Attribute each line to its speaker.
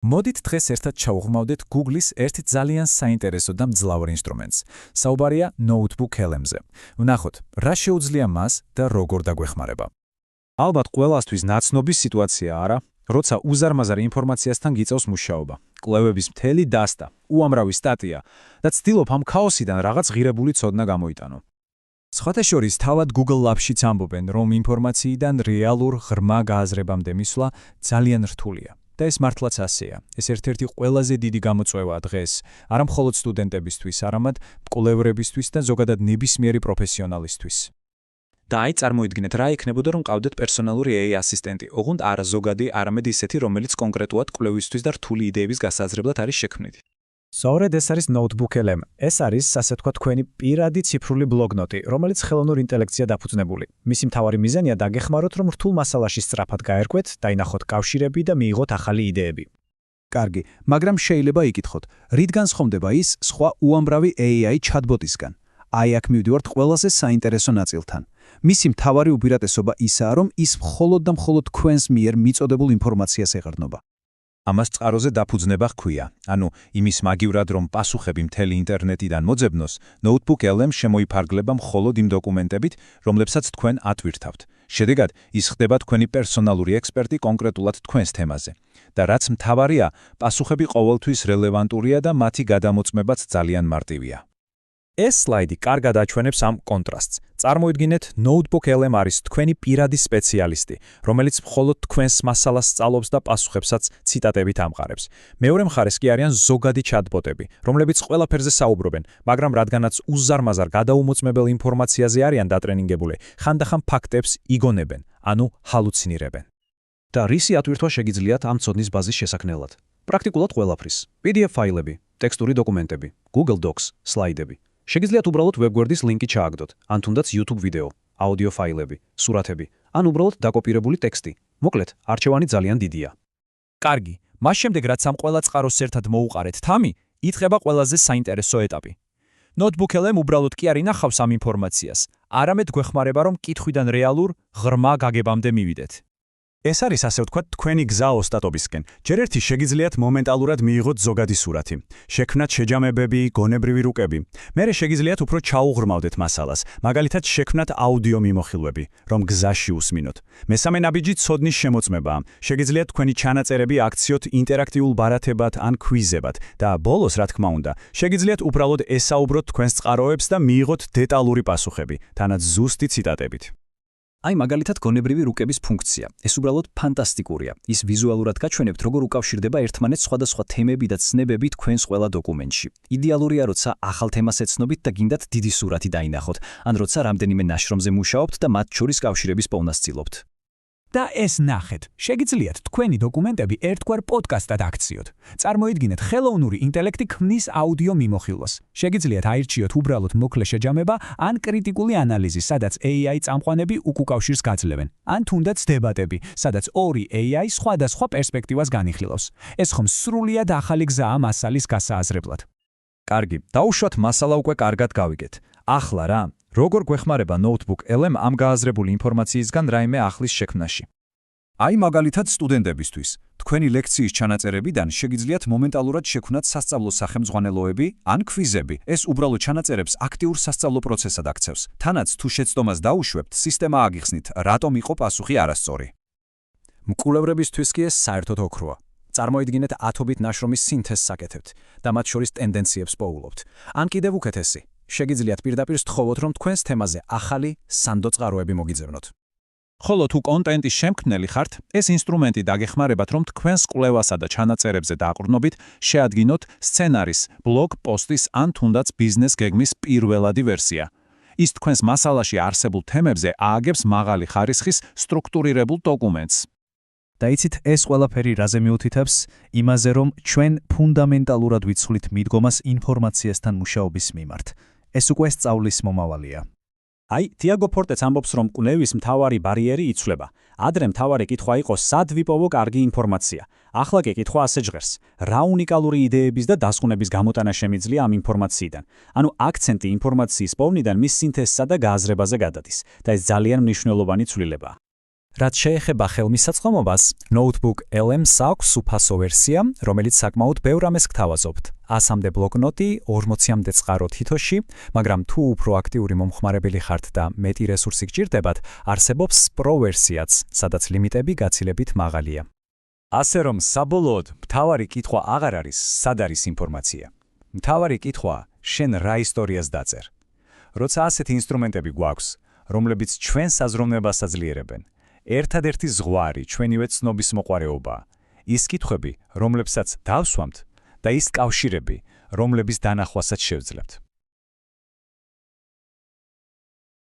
Speaker 1: მოდით დღეს ერთად ჩავუღმავდეთ Google-ის ერთ ძალიან საინტერესო და მძლავრ ინსტრუმენტს. საუბარია Notebook LM-ზე. ვნახოთ, რა შეუძლია მას და როგორ დაგვეხმარება.
Speaker 2: ალბათ ყველასთვის ნაცნობი სიტუაცია არა, როცა უზარმაზარ ინფორმაციასთან გიწევს მუშაობა. კვლევების მთელი დასტა, უამრავი სტატია და ცდილობ ამ ქაოსიდან რაღაც ღირებული ცოდნა გამოიტანო.
Speaker 1: სხვათა შორის, თავად Google Labs-შიც ამბობენ, რომ ინფორმაციიდან რეალურ ღრმა გააზრებამდე მისვლა ძალიან რთულია. და ეს მართლაც ასეა. ეს ერთ-ერთი ყველაზე დიდი გამოწვევაა დღეს, არა მხოლოდ სტუდენტებისთვის, არამედ მკვლევრებისთვის და ზოგადად ნებისმიერი პროფესიონალისთვის.
Speaker 2: და აი წარმოიდგინეთ, რა იქნებოდა, რომ ყავდეთ პერსონალური AI ასისტენტი, ოღონდ არა ზოგადი, არამედ ისეთი, რომელიც კონკრეტულად კვლევისთვის და რთული იდეების გასაზრებლად არის შექმნილი.
Speaker 1: სწორედ ეს არის Notebook LM. ეს არის, ასე ვთქვათ, თქვენი პირადი ციფრული ბლოკნოტი, რომელიც ხელოვნურ ინტელექტზეა დაფუძნებული. მისი მთავარი მიზანია დაგეხმაროთ, რომ რთულ მასალაში სწრაფად გაერკვეთ, დაინახოთ კავშირები და მიიღოთ ახალი იდეები.
Speaker 3: კარგი, მაგრამ შეიძლება იკითხოთ, რითგან სხომდება ის სხვა უამრავი AI chatbot-ისგან? აი აქ მივდივართ ყველაზე საინტერესო ნაწილთან. მისი მთავარი უპირატესობა ისაა, რომ ის მხოლოდ და მხოლოდ თქვენს მიერ მიწოდებულ ინფორმაციას ეყრდნობა.
Speaker 2: ამას წყაროზე დაფუძნება ჰქვია, ანუ იმის მაგივრად, რომ პასუხები მთელი ინტერნეტიდან მოძებნოს, Notebook LM შემოიფარგლება მხოლოდ იმ დოკუმენტებით, რომლებსაც თქვენ ატვირთავთ. შედეგად, ის ხდება თქვენი პერსონალური ექსპერტი კონკრეტულად თქვენს თემაზე. და რაც მთავარია, პასუხები ყოველთვის რელევანტურია და მათი გადამოწმებაც ძალიან მარტივია.
Speaker 1: ეს სლაიდი კარგად აჩვენებს ამ კონტრასტს. წარმოიდგინეთ, Notebook LM არის თქვენი პირადი სპეციალისტი, რომელიც მხოლოდ თქვენს მასალას სწავლობს და პასუხებსაც ციტატებით ამყარებს. მეორე მხარეს კი არიან ზოგადი chatbot-ები, რომლებიც ყველაფერზე საუბრობენ, მაგრამ რადგანაც უზარმაზარ გადაუმოწმებელ ინფორმაციაზე არიან დატრენინგებული, ხანდახან ფაქტებს იგონებენ, ანუ ჰალუცინირებენ.
Speaker 3: და რისი ატვირთვა შეგიძლიათ ამ ცოდნის ბაზის შესაქმნელად? პრაქტიკულად ყველაფრის. PDF ფაილები, ტექსტური დოკუმენტები, Google Docs, სლაიდები. შეგიძლიათ უბრალოდ ვებგვერდის ლინკი ჩააგდოთ, ან თუნდაც YouTube ვიდეო, აუდიო ფაილები, სურათები, ან უბრალოდ დაკოპირებული ტექსტი. მოკლედ, არჩევანი ძალიან დიდია.
Speaker 1: კარგი, მას შემდეგ რაც ამ ყველა წყაროს ერთად მოუყარეთ თამი, იწყება ყველაზე საინტერესო ეტაპი. Notebook LM უბრალოდ კი არ ინახავს ამ ინფორმაციას, არამედ გვეხმარება, რომ კითხვიდან რეალურ, ღრმა გაგებამდე მივიდეთ.
Speaker 4: ეს არის, ასე ვთქვათ, თქვენი გზა ოსტატობისკენ. ჯერ ერთი შეგიძლიათ მომენტალურად მიიღოთ ზოგადი სურათი, შექმნათ შეჯამებები, გონებრივი რუკები. მერე შეგიძლიათ უფრო ჩაუღრმავდეთ მასალას, მაგალითად შექმნათ აუდიო მიმოხილვები, რომ გზაში უსმინოთ. მესამე ნაბიჯი ცოდნის შემოწმებაა. შეგიძლიათ თქვენი ჩანაწერები აქციოთ ინტერაქტიულ ბარათებად ან ქვიზებად და ბოლოს, რა თქმა უნდა, შეგიძლიათ უბრალოდ ესაუბროთ თქვენს წყაროებს და მიიღოთ დეტალური პასუხები, თანაც ზუსტი ციტატებით.
Speaker 3: აი მაგალითად გონებრივი რუკების ფუნქცია. ეს უბრალოდ ფანტასტიკურია. ის ვიზუალურად გაჩვენებთ, როგორ უკავშირდება ერთმანეთს სხვადასხვა თემები და ცნებები თქვენს ყველა დოკუმენტში. იდეალურია, როცა ახალ თემას ეცნობით და გინდათ დიდი სურათი დაინახოთ, ან როცა რამდენიმე ნაშრომზე მუშაობთ და მათ შორის კავშირების პოვნას ცდილობთ.
Speaker 4: და ეს ნახეთ, შეგიძლიათ თქვენი დოკუმენტები ერთგვარ პოდკასტად აქციოთ. წარმოიდგინეთ, ხელოვნური ინტელექტი ქმნის აუდიო მიმოხილვას. შეგიძლიათ აირჩიოთ უბრალოდ მოკლე შეჯამება ან კრიტიკული ანალიზი, სადაც AI წამყვანები უკავშირს გაძლევენ, ან თუნდაც დებატები, სადაც ორი AI სხვადასხვა პერსპექტივას განიხილავს. ეს ხომ სრულიად ახალი გზაა მასალის გასააზრებლად.
Speaker 2: კარგი, დაუშვათ მასალა უკვე კარგად გავიგეთ. ახლა რა? როგორ გვეხმარება Notebook LM ამ გააზრებული ინფორმაციისგან რაიმე ახლის შექმნაში?
Speaker 3: აი მაგალითად სტუდენტებისთვის. თქვენი ლექციის ჩანაწერებიდან შეგიძლიათ მომენტალურად შექმნათ სასწავლო სახელმძღვანელოები ან ქვიზები. ეს უბრალოდ ჩანაწერებს აქტიურ სასწავლო პროცესად აქცევს. თანაც თუ შეცდომას დაუშვებთ, სისტემა აგიხსნით, რატომ იყო პასუხი არასწორი.
Speaker 1: მკვლევრებისთვის კი ეს საერთოდ ოქროა. წარმოიდგინეთ, ათობით ნაშრომის სინთეზს აკეთებთ და მათ შორის ტენდენციებს პოულობთ. ან კიდევ უკეთესი, შეგიძლიათ პირდაპირ სთხოვოთ, რომ თქვენს თემაზე ახალი სანდო წყაროები მოგიძებნოთ.
Speaker 2: ხოლო თუ კონტენტის შემქმნელი ხართ, ეს ინსტრუმენტი დაგეხმარებათ, რომ თქვენს კვლევასა და ჩანაწერებზე დააყრდნობით, შეადგინოთ სცენარის, ბლოგ პოსტის ან თუნდაც ბიზნეს გეგმის პირველადი ვერსია. ის თქვენს მასალაში არსებულ თემებზე ააგებს მაღალი ხარისხის სტრუქტურირებულ დოკუმენტს.
Speaker 3: და იცით, ეს ყველაფერი რაზე მიუთითებს? იმაზე, რომ ჩვენ ფუნდამენტალურად ვიცვლის მიდგომას ინფორმაციასთან მუშაობის მიმართ. ეს უკვე სწავლის მომავალია.
Speaker 1: აი, Tiago Fortes ამბობს, რომ კვლევის მთავარი ბარიერი იცვლება. ადრე მთავარი კითხვა იყო, სად ვიპოვო კარგი ინფორმაცია. ახლა კი კითხვა ასე ჟღერს, რა უნიკალური იდეების და დასკვნების გამოტანა შემიძლია ამ ინფორმაციიდან. ანუ აქცენტი ინფორმაციის პოვნიდან მის სინთეზსა და გააზრებაზე გადადის და ეს ძალიან მნიშვნელოვანი ცვლილებაა. რაც შეეხება ხელმისაწვდომობას, Notebook LM-ს აქვს უფასო ვერსია, რომელიც საკმაოდ ბევრ ამას გთავაზობთ. 100-მდე ბლოკნოტი, 40-მდე წყარო თითოში, მაგრამ თუ უფრო აქტიური მომხმარებელი ხართ და მეტი რესურსი გჭირდებათ, არსებობს Pro ვერსიაც, სადაც ლიმიტები გაცილებით მაღალია.
Speaker 4: ასე რომ საბოლოოდ მთავარი კითხვა აღარ არის, სად არის ინფორმაცია. მთავარი კითხვაა, შენ რა ისტორიას დაწერ. როცა ასეთი ინსტრუმენტები გვაქვს, რომლებიც ჩვენს აზროვნებას აძლიერებენ, ერთადერთი ზღვარი ჩვენივე ცნობის მოყვარეობაა. ის კითხვები, რომლებსაც დავსვამთ და ის კავშირები, რომლების დანახვასაც შევძლებთ.